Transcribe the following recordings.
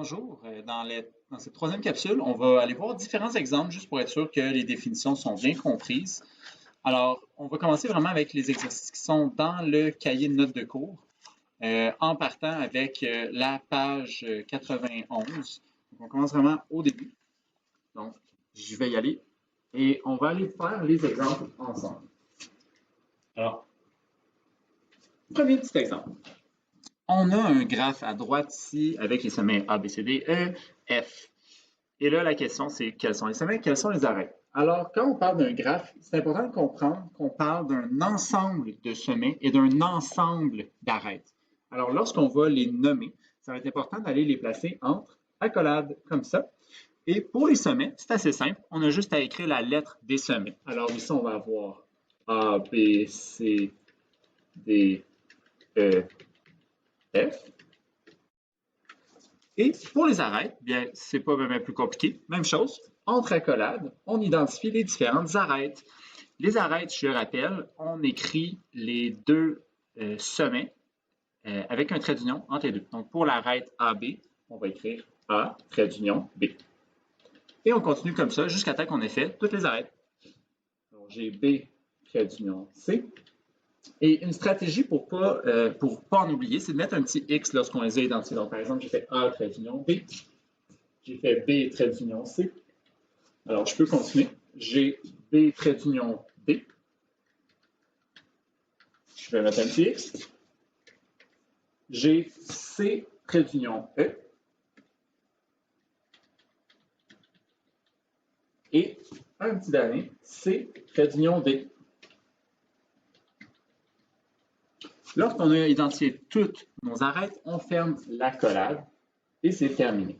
bonjour. Dans cette troisième capsule, on va aller voir différents exemples juste pour être sûr que les définitions sont bien comprises. Alors, on va commencer vraiment avec les exercices qui sont dans le cahier de notes de cours, en partant avec la page 91. Donc, on commence vraiment au début. Donc, je vais y aller et on va aller faire les exemples ensemble. Alors, premier petit exemple. On a un graphe à droite ici avec les sommets A, B, C, D, E, F. Et là, la question, c'est quels sont les sommets, quels sont les arêtes? Alors, quand on parle d'un graphe, c'est important de comprendre qu'on parle d'un ensemble de sommets et d'un ensemble d'arêtes. Alors, lorsqu'on va les nommer, ça va être important d'aller les placer entre accolades, comme ça. Et pour les sommets, c'est assez simple. On a juste à écrire la lettre des sommets. Alors, ici, on va avoir A, B, C, D, E, F. Et pour les arêtes, bien, c'est pas vraiment plus compliqué. Même chose, entre accolades, on identifie les différentes arêtes. Les arêtes, je le rappelle, on écrit les deux sommets avec un trait d'union entre les deux. Donc, pour l'arête AB, on va écrire A, trait d'union, B. Et on continue comme ça jusqu'à temps qu'on ait fait toutes les arêtes. Alors, j'ai B, trait d'union, C. Et une stratégie pour pas en oublier, c'est de mettre un petit X lorsqu'on les a identifiés. Donc, par exemple, j'ai fait A, trait d'union, B. J'ai fait B, trait d'union, C. Alors, je peux continuer. J'ai B, trait d'union, B. Je vais mettre un petit X. J'ai C, trait d'union, E. Et un petit dernier, C, trait d'union, D. Lorsqu'on a identifié toutes nos arêtes, on ferme l'accolade et c'est terminé.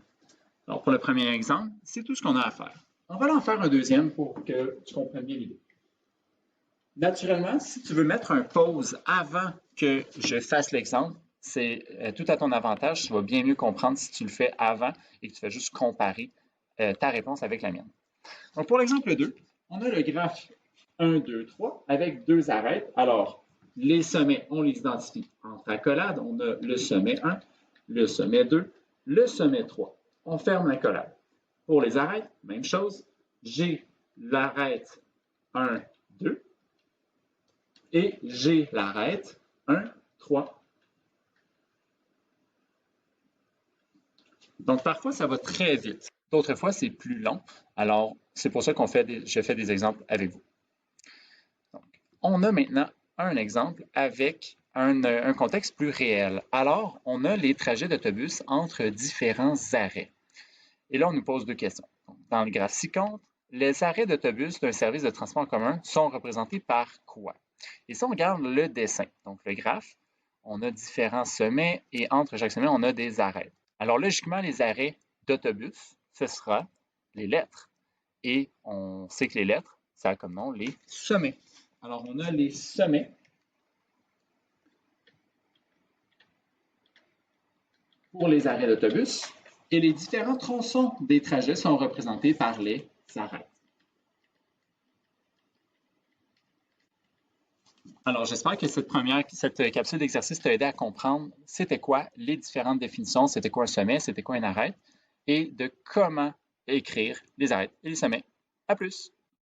Alors, pour le premier exemple, c'est tout ce qu'on a à faire. On va en faire un deuxième pour que tu comprennes bien l'idée. Naturellement, si tu veux mettre un pause avant que je fasse l'exemple, c'est tout à ton avantage. Tu vas bien mieux comprendre si tu le fais avant et que tu fais juste comparer ta réponse avec la mienne. Donc, pour l'exemple 2, on a le graphe 1, 2, 3 avec deux arêtes. Alors, les sommets, on les identifie entre accolades. On a le sommet 1, le sommet 2, le sommet 3. On ferme l'accolade. Pour les arêtes, même chose. J'ai l'arête 1, 2 et j'ai l'arête 1, 3. Donc, parfois, ça va très vite. D'autres fois, c'est plus long. Alors, c'est pour ça je fais des exemples avec vous. Donc, on a maintenant un exemple avec un contexte plus réel. Alors, on a les trajets d'autobus entre différents arrêts. Et là, on nous pose deux questions. Donc, dans le graphe ci-contre, les arrêts d'autobus d'un service de transport en commun sont représentés par quoi? Et si on regarde le dessin, donc le graphe, on a différents sommets et entre chaque sommet, on a des arrêts. Alors, logiquement, les arrêts d'autobus, ce sera les lettres. Et on sait que les lettres, ça a comme nom les sommets. Alors, on a les sommets pour les arrêts d'autobus et les différents tronçons des trajets sont représentés par les arêtes. Alors, j'espère que cette capsule d'exercice t'a aidé à comprendre c'était quoi les différentes définitions, c'était quoi un sommet, c'était quoi une arête, et de comment écrire les arêtes et les sommets. À plus!